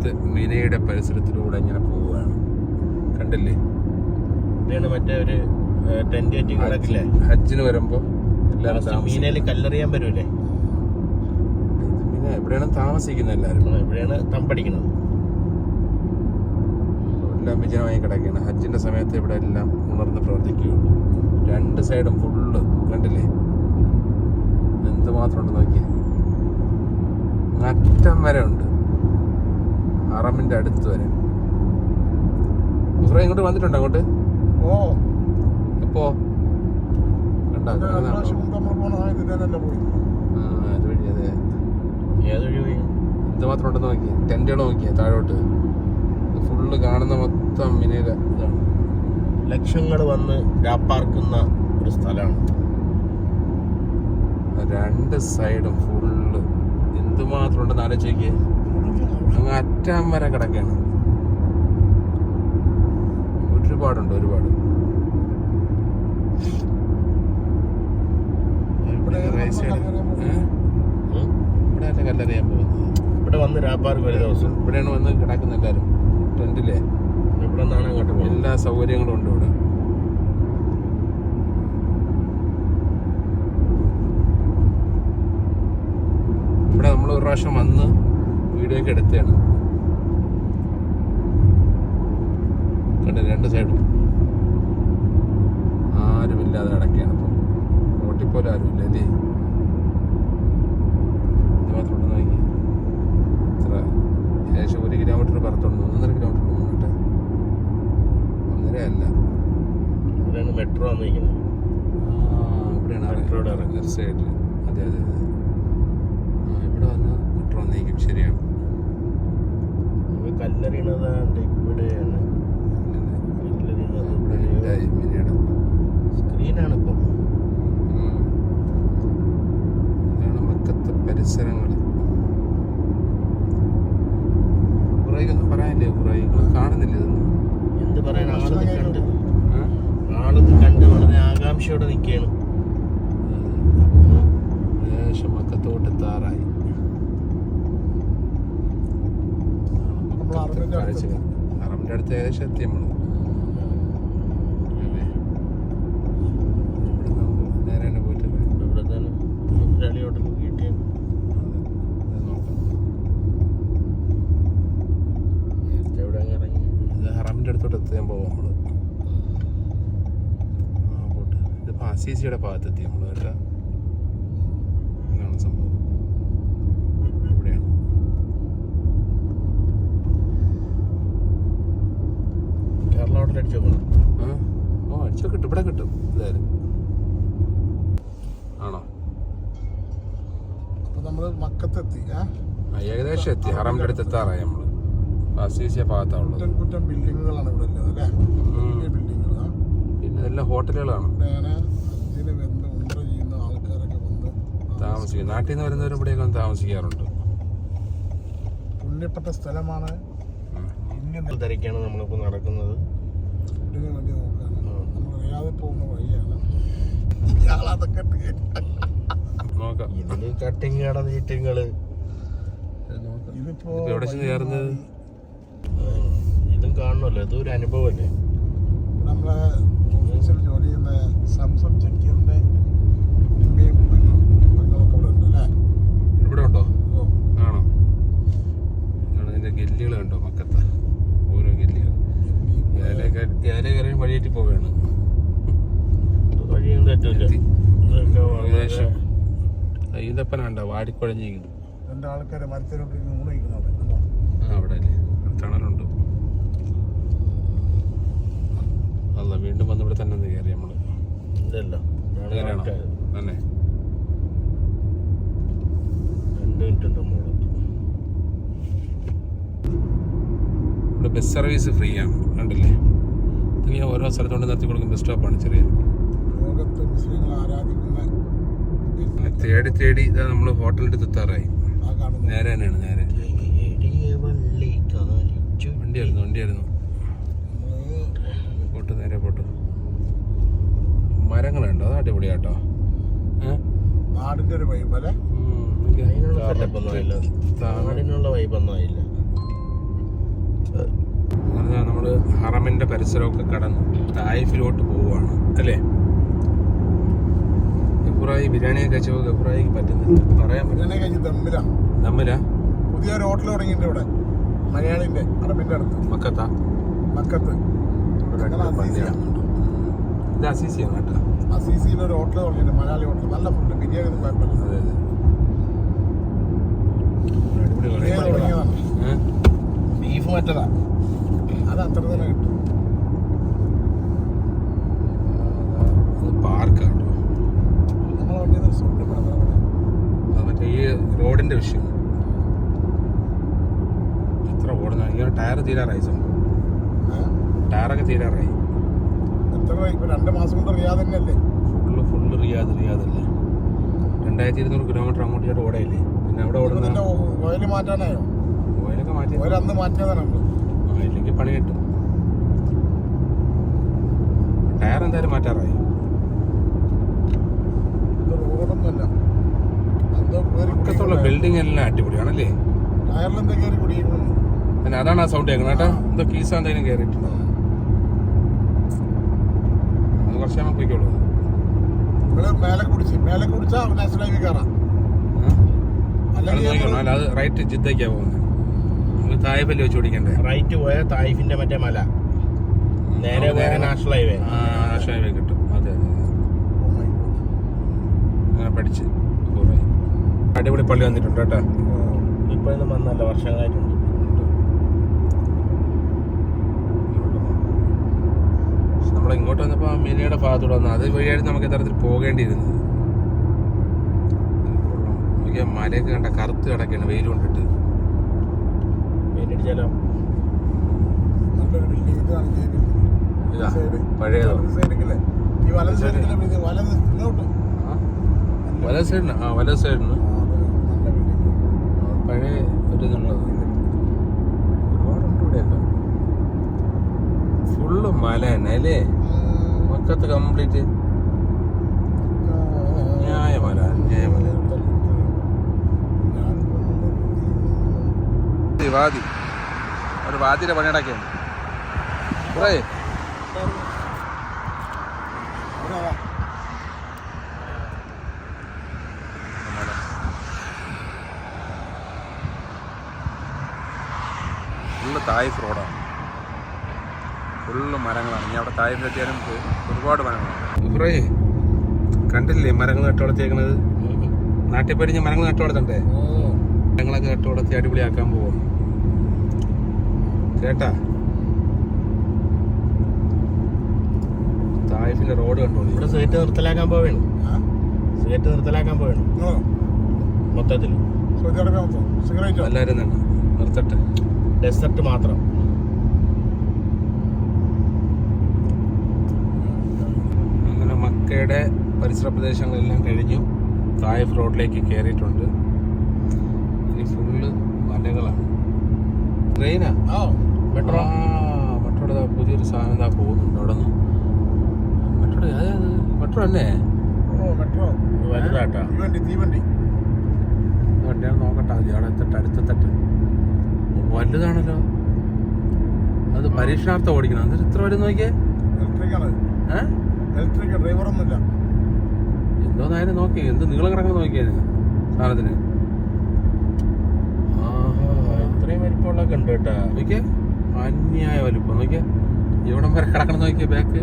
മക്കത്ത് മിനയുടെ പരിസരത്തിലൂടെ ഇങ്ങനെ പോവുകയാണ്. കണ്ടില്ലേ? മറ്റേ ഒരു ടെന്റ് ഹജ്ജിന് വരുമ്പോ എല്ലാവരും മീനയിൽ കല്ലെറിയാൻ വരൂലേ? മിന എവിടെയാണ് താമസിക്കുന്നത്? എല്ലാവരും എവിടെയാണ് തമ്പടിക്കുന്നത്? എല്ലാം വിജയമായി കിടക്കുകയാണ്. ഹജ്ജിന്റെ സമയത്ത് ഇവിടെ എല്ലാം ഉണർന്ന് പ്രവർത്തിക്കുകയുള്ളൂ. രണ്ട് സൈഡും ഫുള്ള് കണ്ടില്ലേ? എന്തുമാത്രം ഉണ്ട് നോക്കിയേ. അറ്റം വരെ ഉണ്ട്, ഹറമിന്റെ അടുത്ത് വരെ. ഇങ്ങോട്ട് വന്നിട്ടുണ്ടോ? അങ്ങോട്ട് എപ്പോ? എന്തുമാത്രം ഉണ്ടെന്ന് നോക്കിയേ. ടെന്റുകൾ നോക്കിയേ താഴോട്ട്. ഫുള്ള് കാണുന്ന മൊത്തം മിനയില ഇതാണ്. ലക്ഷങ്ങൾ വന്ന് വ്യാപാർക്കുന്ന ഒരു സ്ഥലമാണ്. രണ്ട് സൈഡും ഫുള്ള് എന്തുമാത്രം ഉണ്ടെന്ന് ആലോചിക്കേ. അങ്ങ് അറ്റം വരെ കിടക്കാണ്. ഒരുപാടുണ്ട്, ഒരുപാട്. ഇവിടെ അല്ല കല്ലെറിയാൻ പോകുന്നത്. ഇവിടെ വന്ന് വ്യാപാർക്ക് ഒരു ദിവസം ഇവിടെയാണ് വന്ന് കിടക്കുന്ന എല്ലാവരും ടെന്റിലെ. ഇവിടെ നിന്നാണ് അങ്ങോട്ട് പോകുന്നത്. എല്ലാ സൗകര്യങ്ങളും ഉണ്ട് ഇവിടെ. ഇവിടെ നമ്മൾ ഒരു പ്രാവശ്യം വന്ന് വീഡിയോ ഒക്കെ എടുത്തതാണ്. കണ്ട രണ്ട് സൈഡും ആരുമില്ലാതെ കിടക്കുകയാണ്. ഇപ്പം റോട്ടിപ്പോലെ ആരുമില്ല അല്ലേ? ഇത് മാത്രം നോക്കി. ഇത്ര ഏകദേശം 1 കിലോമീറ്റർ പുറത്തുണ്ട്. 1.5 കിലോമീറ്റർ പോകുന്നുണ്ട്. 1.5 അല്ല. ഇവിടെയാണ് മെട്രോ വന്നിരിക്കുന്നത്. ഇവിടെയാണ് സൈഡിൽ. അതെ അതെ അതെ. ഇവിടെ വന്ന് മെട്രോ വന്നിരിക്കും. ശരിയാണ്. കല്ലെറിയണതാണ്ട് ഇവിടെയാണ്. സ്ക്രീനാണ് ഇപ്പം. ഇതാണ് മക്കത്തെ പരിസരങ്ങൾ. ഖുറൈഖൊന്നും പറയാനില്ലേ? ഖുറൈഖ് കാണുന്നില്ല ഇതൊന്നും. എന്ത് പറയാൻ? ആളത് കണ്ട് വളരെ ആകാംക്ഷയോടെ നിൽക്കുകയാണ്. ഏകദേശം മക്കത്തോട്ട് എത്താറായി. ഹറമിന്റെ അടുത്ത് ഏകദേശം എത്തി നമ്മള്. നേരെ തന്നെ പോയിട്ട് ഇവിടെ തന്നെ ഹോട്ടൽ കിട്ടിയ എവിടെ ഇറങ്ങി. ഇത് ഹറമിന്റെ അടുത്തോട്ട് എത്താൻ പോകും നമ്മള്. പോട്ട് ഇതിപ്പോ അസീസിയുടെ ഭാഗത്തെത്തി നമ്മള് കേട്ടാ. ഇതാണ് സംഭവം. ഇവിടെയാണ് കേരള ഹോട്ടൽ അടിച്ചു നോക്കണം. അടിച്ചോ കിട്ടും. ഇവിടെ കിട്ടും ഇതായാലും. ആണോ? അപ്പൊ നമ്മള് മക്കത്തെത്തി. ഏകദേശം എത്തി. ഹറമിന്റെ അടുത്ത് എത്താറായി നമ്മള്. അസീസിയ ഭാഗത്താണുള്ളത്. കുറ്റം ബിൽഡിങ്ങുകളാണ് ഇവിടെ ഉള്ളത് അല്ലേ? ബിൽഡിങ്ങുകളാണ്. പിന്നെ എല്ലാം ഹോട്ടലുകളാണ്. ഇതിന് വന്ന് ഉണ്ട ചെയ്യുന്ന ആൾക്കാരൊക്കെ വന്ന് താമസിക്കും. നാട്ടിൽ നിന്ന് വരുന്നവരും ഇവിടെയൊക്കെ വന്ന് താമസിക്കാറുണ്ട്. പുണ്യപ്പെട്ട സ്ഥലമാണ്. തിരക്കാണ് നമ്മളിപ്പോൾ നടക്കുന്നത്. ഇതിന് വേണ്ടി നോക്കാണ്. നമ്മൾ അറിയാതെ പോകുന്ന വഴിയാണ്. അതൊക്കെ നോക്കാം. ഇതിന് കട്ടിങ് കട നീറ്റങ്ങള്. ഇതിപ്പോ എവിടെ ചെന്ന് കയറുന്നത്? ഇതും കാണണമല്ലോ. ഇതൊരു അനുഭവമല്ലേ? നമ്മളെ ഓഫീസിൽ ജോലി ചെയ്യുന്ന സംസം ചെക്കിയറിന്റെ അമ്മയും പെങ്ങളൊക്കെ ഇവിടെ ഉണ്ട് അല്ലേ? ഇവിടെ ഉണ്ടോ? ആണോ? ഇതിന്റെ ഗല്ലികൾ കണ്ടോ മക്കത്ത്? ഓരോ ഗല്ലികൾ ഏലക്കരയും വഴിയേറ്റി പോവുകയാണ്. വഴിയും തെറ്റില്ല. ഏകദേശം ഈന്തപ്പനുണ്ടോ വാടിക്കുഴഞ്ഞിരിക്കുന്നു. രണ്ടാൾക്കാരെ മരത്തിലോട്ട് ഊണ് കഴിക്കുന്നുണ്ട്. അവിടെ അല്ലേ തണലുണ്ട്. അല്ല വീണ്ടും വന്ന് ഇവിടെ തന്നെ കയറി നമ്മള്. ഇതല്ലോ തന്നെ 2 മിനിറ്റ് മോള്. ഇവിടെ ബസ് സർവീസ് ഫ്രീ ആണ്. കണ്ടില്ലേ? ഇങ്ങനെ ഓരോ സ്ഥലത്തോണ്ട് നിർത്തി കൊടുക്കും. ബസ് സ്റ്റോപ്പാണ് ചെറിയ. ലോകത്ത് മുസ്ലിങ്ങൾ ആരാധിക്കുന്ന തേടി തേടി ഇതാ നമ്മള് ഹോട്ടലിന്റെ അടുത്ത് എത്താറായി. നേരെ തന്നെയാണ്. നേരെ വണ്ടിയായിരുന്നു. പോട്ട് നേരെ പോട്ട്. മരങ്ങളുണ്ടോ? അത് അടിപൊളിയാട്ടോ. നാടിന്റെ ഒരു വൈബ് അല്ലേ? നാടിനുള്ള വൈബൊന്നും ആയില്ല. അങ്ങനെ നമ്മൾ ഹറമിൻ്റെ പരിസരമൊക്കെ കടന്ന് തായിഫിലോട്ട് പോവുകയാണ് അല്ലേ? ഗഫൂറായി ബിരിയാണിയൊക്കെ കഴിച്ചപ്പോൾ ഗഫൂറായിക്ക് പറ്റുന്നില്ല പറയാൻ ബിരിയാണി കഴിച്ച് ദമ്മിലാണ്. തമ്മിലാ പുതിയൊരു ഹോട്ടൽ തുടങ്ങിയിട്ടുണ്ട് ഇവിടെ, മലയാളിന്റെ അറബിന്റെ അടുത്ത് മക്കത്താ മക്കത്ത്. ഇത് അസീസിയാണ് കേട്ടോ. അസീസിയിൽ ഒരു ഹോട്ടൽ തുടങ്ങിയിട്ടുണ്ട്, മലയാളി ഹോട്ടൽ. നല്ല ഫുഡ്, ബിരിയാണി ഒന്നും കുഴപ്പമില്ല. അതെ അതെ അടിപൊളി ബിരിയാണി തുടങ്ങിയതാണ്. ബീഫ് മറ്റതാ, അത് അത്ര തന്നെ കിട്ടും. പാർക്കാണ് നമ്മളെ വണ്ടിയിൽ നിന്ന് റിസോർട്ട് അത് മറ്റേ ഈ റോഡിന്റെ വിഷയം എത്ര ഓടുന്ന ഇങ്ങനെ ടയർ തീരാറായി സംഭവം. ടയറൊക്കെ തീരാറായി. എത്ര ഇപ്പൊ 2 മാസം കൊണ്ട് റിയാദ് തന്നെയല്ലേ? ഫുള്ള് റിയാദല്ലേ. 2200 കിലോമീറ്റർ അങ്ങോട്ട് ഇങ്ങോട്ട് ഓടയില്ലേ. പിന്നെ അവിടെ ഓടുന്ന ഓയിൽ മാറ്റാനായോ? ഓയിലൊക്കെ മാറ്റി ഓയിൽ അന്ന് മാറ്റിയതാണ് നമ്മള്. ഇല്ലെങ്കിൽ പണി കിട്ടും. ടയർ എന്തായാലും മാറ്റാറായി. ഇത് റോഡൊന്നുമല്ല, എന്തോ പക്കത്തുള്ള ബിൽഡിംഗ് എല്ലാം അടിപൊളിയാണല്ലേ. ടയറിലെന്താ കയറി കുടിക്കുന്നു. പിന്നെ അതാണ് ആ സൗണ്ട് കേൾക്കുന്നത് കേട്ടോ. എന്തോ കീസ എന്തെങ്കിലും കയറിയിട്ടുണ്ടോ? അത് കുറച്ച് നമുക്ക് പോയിക്കോളൂ. നമ്മള് മേലെ കുടിച്ചാ നാഷണൽ ഹൈവേ കയറാം. നോക്കിക്കോളൂ. അല്ല അത് റൈറ്റ് ജിദ്ദയ്ക്കാ പോകുന്നത്. നമുക്ക് തായ്ഫല്ലേ വെച്ച് ഓടിക്കണ്ടേ? റൈറ്റ് പോയ തായിഫിന്റെ മറ്റേ മല, നേരെ പോയ നാഷണൽ ഹൈവേ. നാഷണൽ ഹൈവേ കിട്ടും. അതെ അതെ അങ്ങനെ പഠിച്ച് കുറേ അടിപൊളി പള്ളി വന്നിട്ടുണ്ട് കേട്ടോ. ഇപ്പോഴൊന്നും വന്നല്ല, വർഷങ്ങളായിട്ടുണ്ട്. നമ്മൾ ഇങ്ങോട്ട് വന്നപ്പോൾ മിനിയുടെ ഭാഗത്തൂടെ വന്നു. അത് വഴിയായിരുന്നു നമുക്ക് ഇത്തരത്തിൽ പോകേണ്ടിയിരുന്നത്. നോക്കിയാൽ മലയൊക്കെ കണ്ട കറുത്ത് കിടക്കുകയാണ് വെയിൽ കൊണ്ടിട്ട്. പേടിച്ചാലോ നല്ലൊരു ബിൽഡിംഗ് ഇതാണ്. ഇതാ പഴയതോ? ഈ വലത് സൈഡിലെ വലത് ഇങ്ങോട്ട് വലത് സൈഡിന് വലത് സൈഡിന് നല്ല ബിൽഡിംഗ്. പഴയ ഒരു ഇതുള്ളത് ഒരുപാടുണ്ട് ഇവിടെയൊക്കെ. ഫുള്ള് മല തന്നെ അല്ലേ? മക്കത്ത് കംപ്ലീറ്റ് ന്യായമല. വാദി ഒരു വാദിയുടെ പണിയടക്കാണ് കുറേ. ഫുള്ള് തായിഫ് റോഡാണ്, ഫുള്ള് മരങ്ങളാണ്. ഇനി അവിടെ തായിഫിലെത്തിയാലും ഒരുപാട് മരങ്ങളാണ്. കുറേ കണ്ടില്ലേ മരങ്ങൾ നട്ടുവളർത്തിയേക്കണത്? നാട്ടിൽ പരിഞ്ഞ മരങ്ങൾ നട്ടുവളർത്തണ്ടേ? മരങ്ങളൊക്കെ നട്ടുവളർത്തി അടിപൊളിയാക്കാൻ പോവാം കേട്ടാ. തായിഫിന്റെ റോഡ് കണ്ടോളൂ. ഇവിടെ സീറ്റ് നിർത്തലാക്കാൻ പോവേണു, സീറ്റ് നിർത്തലാക്കാൻ പോവേണു മൊത്തത്തിൽ. എല്ലാവരും തന്നെ നിർത്തട്ടെ. ഡെസർട്ട് മാത്രം. അങ്ങനെ മക്കയുടെ പരിസര പ്രദേശങ്ങളെല്ലാം കഴിഞ്ഞു. തായിഫ് റോഡിലേക്ക് കയറിയിട്ടുണ്ട്. ഇനി ഫുള്ള് മലകളാണ്. ട്രെയിനാ? മെട്രോ. മെട്രോയുടെ പുതിയൊരു സാധനം എന്താ പോകുന്നുണ്ട് അവിടെ നിന്ന്. മെട്രോ അതായത് മെട്രോ തന്നെ വലുതാട്ടാ വണ്ടിയാണ്. നോക്കട്ടെ ആദ്യം അവിടെ അടുത്തെത്തട്ട്. വലുതാണല്ലോ. അത് പരീക്ഷണാർത്ഥം ഓടിക്കണം. എന്നിട്ട് ഇത്ര വരും നോക്കിയേ. എന്തോന്നായാലും നോക്കി എന്ത് നീളം കിടക്കണം നോക്കിയത് സാധനത്തിന്. ഇത്രയും വലിപ്പമുള്ളതൊക്കെ ഉണ്ട് കേട്ടാ. നോക്കിയേ അന്യായ വലിപ്പം. നോക്കിയേ ഇവിടം വരെ കിടക്കണം നോക്കിയേ ബാക്ക്.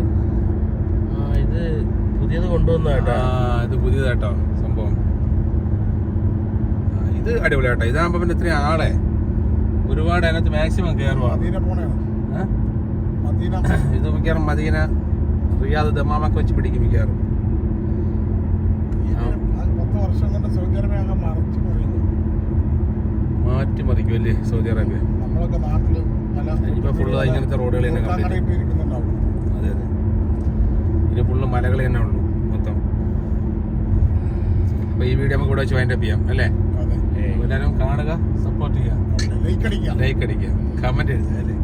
ഇത് പുതിയത് കൊണ്ടുവന്ന കേട്ടാ. ഇത് പുതിയതാട്ടോ സംഭവം. ഇത് അടിപൊളിയാട്ടോ. ഇതാകുമ്പോ പിന്നെ ഇത്രയും ആളെ ഒരുപാട് അതിനകത്ത് മാക്സിമം കയറുവാ. ഇത് മിക്കവാറും മദീന റിയാദ് ദമാമൊക്കെ വെച്ച് പിടിക്കും മിക്കവാറും. 10 വർഷം കൊണ്ട് സൗദി അറേബ്യ മാറ്റിമറിക്കും അല്ലേ സൗദി അറേബ്യ. നമ്മളൊക്കെ നാട്ടില് ഇപ്പൊ ഫുള്ള് ഇങ്ങനത്തെ റോഡുകൾ തന്നെ കംപ്ലീറ്റ്. അതെ അതെ ഇനി ഫുള്ള് മലകൾ തന്നെ ഉള്ളൂ മൊത്തം. അപ്പൊ ഈ വീഡിയോ നമുക്ക് ഇവിടെ വെച്ച് വൈൻഡപ്പ് ചെയ്യാം അല്ലേ? എല്ലാവരും കാണുക, സപ്പോർട്ട് ചെയ്യുക, ലൈക്ക് അടിക്കുക, കമന്റ് എഴുതുക അല്ലേ?